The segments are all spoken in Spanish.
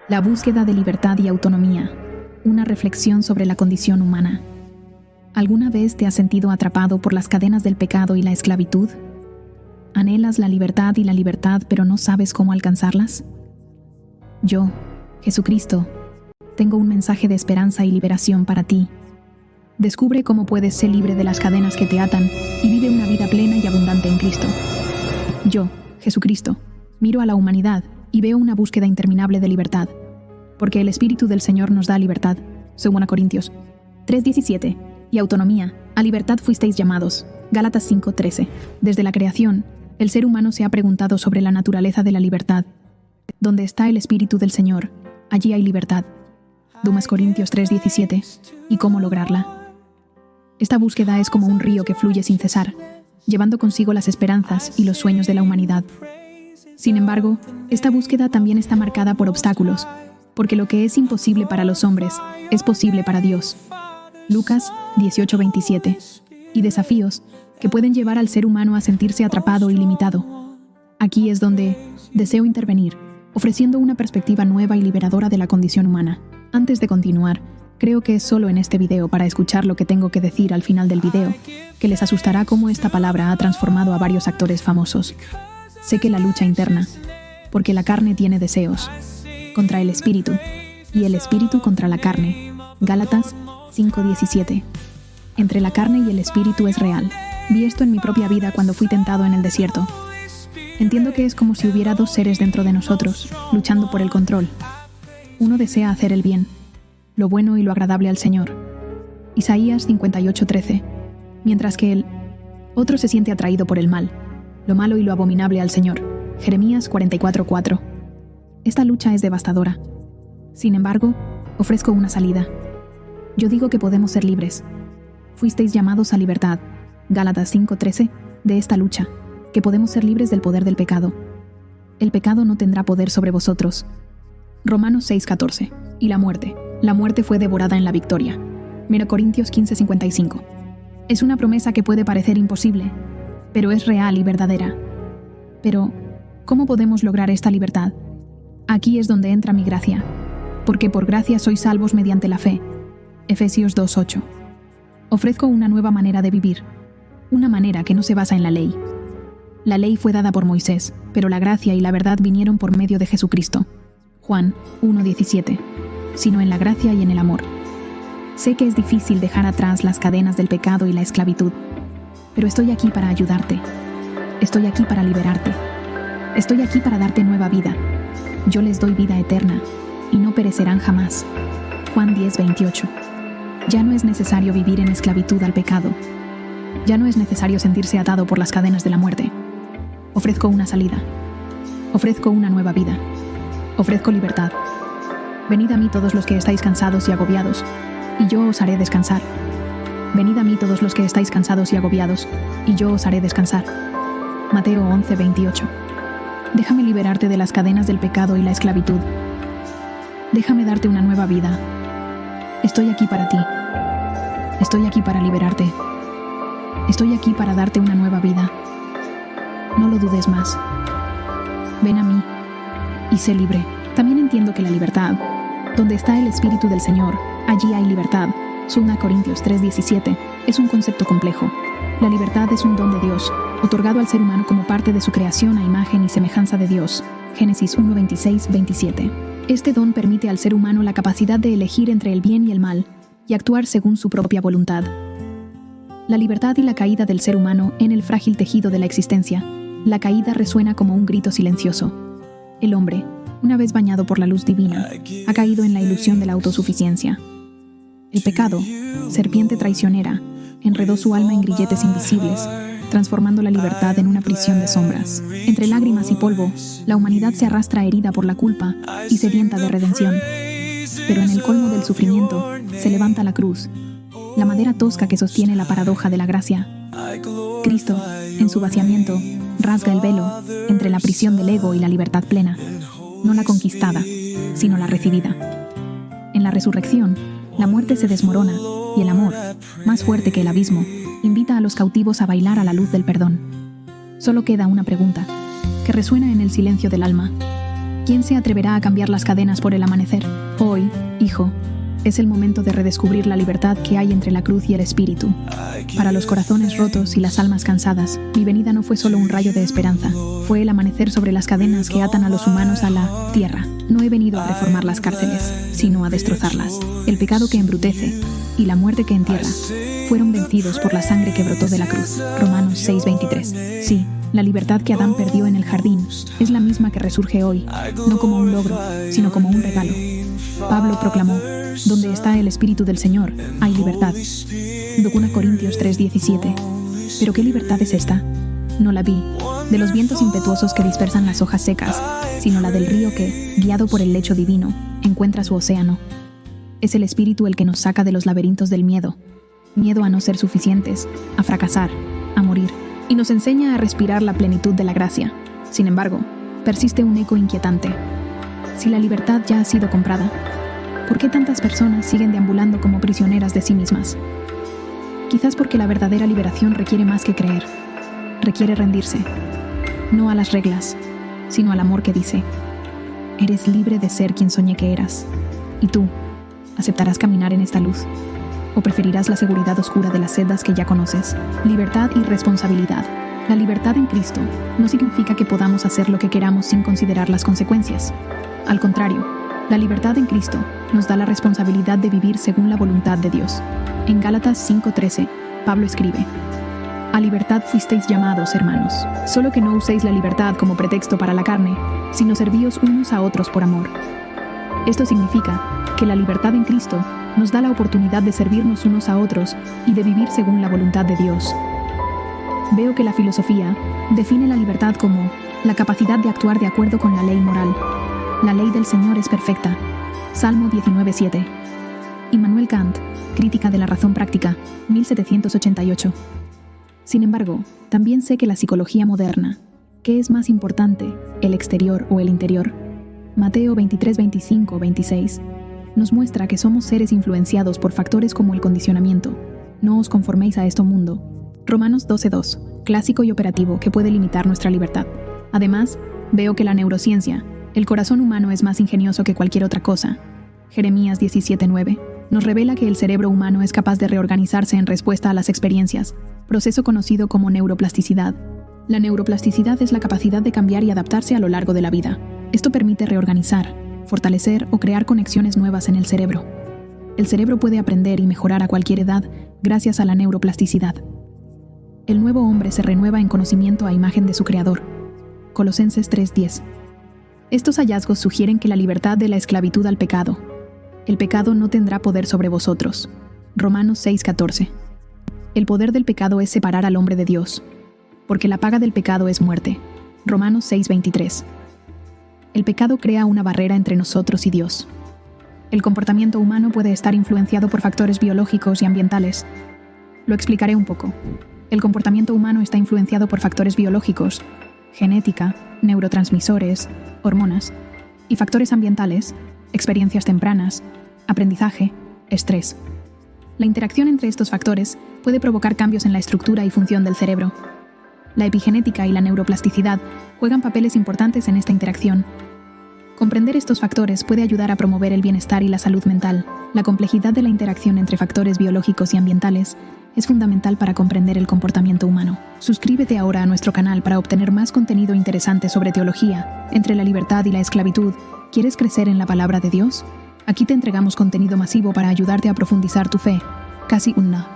La búsqueda de libertad y autonomía. Una reflexión sobre la condición humana. ¿Alguna vez te has sentido atrapado por las cadenas del pecado y la esclavitud? ¿Anhelas la libertad pero no sabes cómo alcanzarlas? Yo, Jesucristo, tengo un mensaje de esperanza y liberación para ti. Descubre cómo puedes ser libre de las cadenas que te atan y vive una vida plena y abundante en Cristo. Yo, Jesucristo, miro a la humanidad y veo una búsqueda interminable de libertad, porque el Espíritu del Señor nos da libertad, según a Corintios 3:17, y autonomía. A libertad fuisteis llamados, Gálatas 5:13. Desde la creación, el ser humano se ha preguntado sobre la naturaleza de la libertad. Donde está el Espíritu del Señor, allí hay libertad. 2 Corintios 3:17. ¿Y cómo lograrla? Esta búsqueda es como un río que fluye sin cesar, llevando consigo las esperanzas y los sueños de la humanidad. Sin embargo, esta búsqueda también está marcada por obstáculos, porque lo que es imposible para los hombres es posible para Dios. Lucas 18:27. Y desafíos que pueden llevar al ser humano a sentirse atrapado y limitado. Aquí es donde deseo intervenir, ofreciendo una perspectiva nueva y liberadora de la condición humana. Antes de continuar, creo que es solo en este video para escuchar lo que tengo que decir al final del video, que les asustará cómo esta palabra ha transformado a varios actores famosos. Sé que la lucha interna, porque la carne tiene deseos, contra el espíritu, y el espíritu contra la carne. Gálatas 5:17. Entre la carne y el espíritu es real. Vi esto en mi propia vida cuando fui tentado en el desierto. Entiendo que es como si hubiera dos seres dentro de nosotros, luchando por el control. Uno desea hacer el bien, lo bueno y lo agradable al Señor. Isaías 58:13. Mientras que el otro se siente atraído por el mal, lo malo y lo abominable al Señor. Jeremías 44:4. Esta lucha es devastadora. Sin embargo, ofrezco una salida. Yo digo que podemos ser libres. Fuisteis llamados a libertad. Gálatas 5:13, de esta lucha, que podemos ser libres del poder del pecado. El pecado no tendrá poder sobre vosotros. Romanos 6:14. Y la muerte fue devorada en la victoria. 1 Corintios 15:55. Es una promesa que puede parecer imposible, pero es real y verdadera. Pero, ¿cómo podemos lograr esta libertad? Aquí es donde entra mi gracia, porque por gracia sois salvos mediante la fe. Efesios 2:8. Ofrezco una nueva manera de vivir, una manera que no se basa en la ley. La ley fue dada por Moisés, pero la gracia y la verdad vinieron por medio de Jesucristo. Juan 1:17. Sino en la gracia y en el amor. Sé que es difícil dejar atrás las cadenas del pecado y la esclavitud, pero estoy aquí para ayudarte. Estoy aquí para liberarte. Estoy aquí para darte nueva vida. Yo les doy vida eterna, y no perecerán jamás. Juan 10:28. Ya no es necesario vivir en esclavitud al pecado. Ya no es necesario sentirse atado por las cadenas de la muerte. Ofrezco una salida. Ofrezco una nueva vida. Ofrezco libertad. Venid a mí todos los que estáis cansados y agobiados, y yo os haré descansar. Venid a mí todos los que estáis cansados y agobiados, y yo os haré descansar. Mateo 11:28. Déjame liberarte de las cadenas del pecado y la esclavitud. Déjame darte una nueva vida. Estoy aquí para ti. Estoy aquí para liberarte. Estoy aquí para darte una nueva vida. No lo dudes más. Ven a mí y sé libre. También entiendo que la libertad, donde está el Espíritu del Señor, allí hay libertad. 2 Corintios 3:17, es un concepto complejo. La libertad es un don de Dios, otorgado al ser humano como parte de su creación a imagen y semejanza de Dios. Génesis 1:26-27. Este don permite al ser humano la capacidad de elegir entre el bien y el mal, y actuar según su propia voluntad. La libertad y la caída del ser humano en el frágil tejido de la existencia. La caída resuena como un grito silencioso. El hombre, una vez bañado por la luz divina, ha caído en la ilusión de la autosuficiencia. El pecado, serpiente traicionera, enredó su alma en grilletes invisibles, transformando la libertad en una prisión de sombras. Entre lágrimas y polvo, la humanidad se arrastra herida por la culpa y sedienta de redención. Pero en el colmo del sufrimiento, se levanta la cruz, la madera tosca que sostiene la paradoja de la gracia. Cristo, en su vaciamiento, rasga el velo entre la prisión del ego y la libertad plena, no la conquistada, sino la recibida. En la resurrección, la muerte se desmorona y el amor, más fuerte que el abismo, invita a los cautivos a bailar a la luz del perdón. Solo queda una pregunta, que resuena en el silencio del alma. ¿Quién se atreverá a cambiar las cadenas por el amanecer? Hoy, hijo, es el momento de redescubrir la libertad que hay entre la cruz y el espíritu. Para los corazones rotos y las almas cansadas, mi venida no fue solo un rayo de esperanza, fue el amanecer sobre las cadenas que atan a los humanos a la tierra. No he venido a reformar las cárceles, sino a destrozarlas. El pecado que embrutece y la muerte que entierra fueron vencidos por la sangre que brotó de la cruz. Romanos 6:23. Sí, la libertad que Adán perdió en el jardín es la misma que resurge hoy, no como un logro, sino como un regalo. Pablo proclamó: donde está el Espíritu del Señor, hay libertad. 2 Corintios 3:17. ¿Pero qué libertad es esta? No la vi de los vientos impetuosos que dispersan las hojas secas, sino la del río que, guiado por el lecho divino, encuentra su océano. Es el Espíritu el que nos saca de los laberintos del miedo. Miedo a no ser suficientes, a fracasar, a morir, y nos enseña a respirar la plenitud de la gracia. Sin embargo, persiste un eco inquietante. Si la libertad ya ha sido comprada, ¿por qué tantas personas siguen deambulando como prisioneras de sí mismas? Quizás porque la verdadera liberación requiere más que creer. Requiere rendirse, no a las reglas, sino al amor que dice: eres libre de ser quien soñé que eras. ¿Y tú, aceptarás caminar en esta luz? ¿O preferirás la seguridad oscura de las sendas que ya conoces? Libertad y responsabilidad. La libertad en Cristo no significa que podamos hacer lo que queramos sin considerar las consecuencias. Al contrario, la libertad en Cristo nos da la responsabilidad de vivir según la voluntad de Dios. En Gálatas 5:13, Pablo escribe: a libertad fuisteis llamados, hermanos, solo que no uséis la libertad como pretexto para la carne, sino servíos unos a otros por amor. Esto significa que la libertad en Cristo nos da la oportunidad de servirnos unos a otros y de vivir según la voluntad de Dios. Veo que la filosofía define la libertad como la capacidad de actuar de acuerdo con la ley moral. La ley del Señor es perfecta. Salmo 19:7. Immanuel Kant, Crítica de la razón práctica, 1788. Sin embargo, también sé que la psicología moderna, ¿qué es más importante, el exterior o el interior? Mateo 23:25-26, nos muestra que somos seres influenciados por factores como el condicionamiento. No os conforméis a este mundo. Romanos 12:2, clásico y operativo que puede limitar nuestra libertad. Además, veo que la neurociencia, el corazón humano es más ingenioso que cualquier otra cosa. Jeremías 17:9, nos revela que el cerebro humano es capaz de reorganizarse en respuesta a las experiencias, proceso conocido como neuroplasticidad. La neuroplasticidad es la capacidad de cambiar y adaptarse a lo largo de la vida. Esto permite reorganizar, fortalecer o crear conexiones nuevas en el cerebro. El cerebro puede aprender y mejorar a cualquier edad gracias a la neuroplasticidad. El nuevo hombre se renueva en conocimiento a imagen de su creador. Colosenses 3:10. Estos hallazgos sugieren que la libertad de la esclavitud al pecado. El pecado no tendrá poder sobre vosotros. Romanos 6:14. El poder del pecado es separar al hombre de Dios, porque la paga del pecado es muerte. Romanos 6:23. El pecado crea una barrera entre nosotros y Dios. El comportamiento humano puede estar influenciado por factores biológicos y ambientales. Lo explicaré un poco. El comportamiento humano está influenciado por factores biológicos, genética, neurotransmisores, hormonas, y factores ambientales, experiencias tempranas, aprendizaje, estrés. La interacción entre estos factores puede provocar cambios en la estructura y función del cerebro. La epigenética y la neuroplasticidad juegan papeles importantes en esta interacción. Comprender estos factores puede ayudar a promover el bienestar y la salud mental. La complejidad de la interacción entre factores biológicos y ambientales es fundamental para comprender el comportamiento humano. Suscríbete ahora a nuestro canal para obtener más contenido interesante sobre teología, entre la libertad y la esclavitud. ¿Quieres crecer en la palabra de Dios? Aquí te entregamos contenido masivo para ayudarte a profundizar tu fe. Casi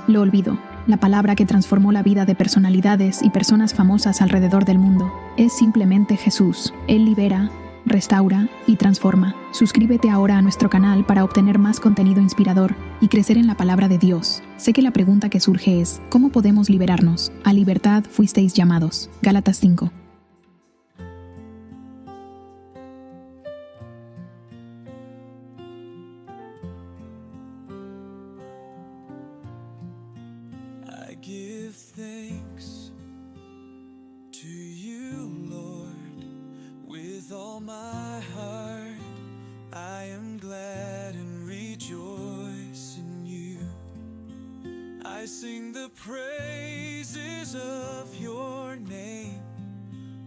lo olvido, la palabra que transformó la vida de personalidades y personas famosas alrededor del mundo. Es simplemente Jesús. Él libera, restaura y transforma. Suscríbete ahora a nuestro canal para obtener más contenido inspirador y crecer en la palabra de Dios. Sé que la pregunta que surge es, ¿cómo podemos liberarnos? A libertad fuisteis llamados. Gálatas 5. I give thanks to you, Lord, with all my heart. I am glad and rejoice in you. I sing the praises of your name,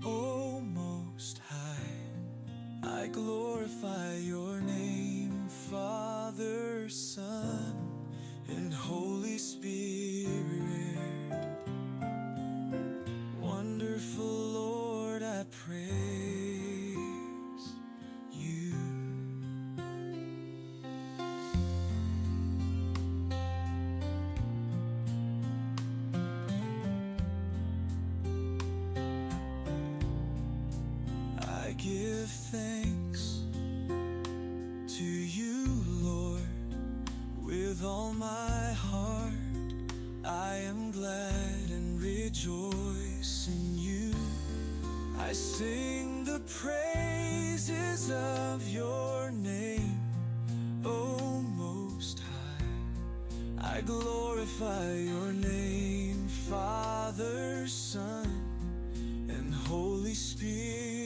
O Most High. I glorify your name, Father, Son, and Holy Spirit. Wonderful Lord, I praise you. I give thanks to you, Lord, with all my heart. I am glad and rejoice in you. I sing the praises of your name, O Most High. I glorify your name, Father, Son, and Holy Spirit.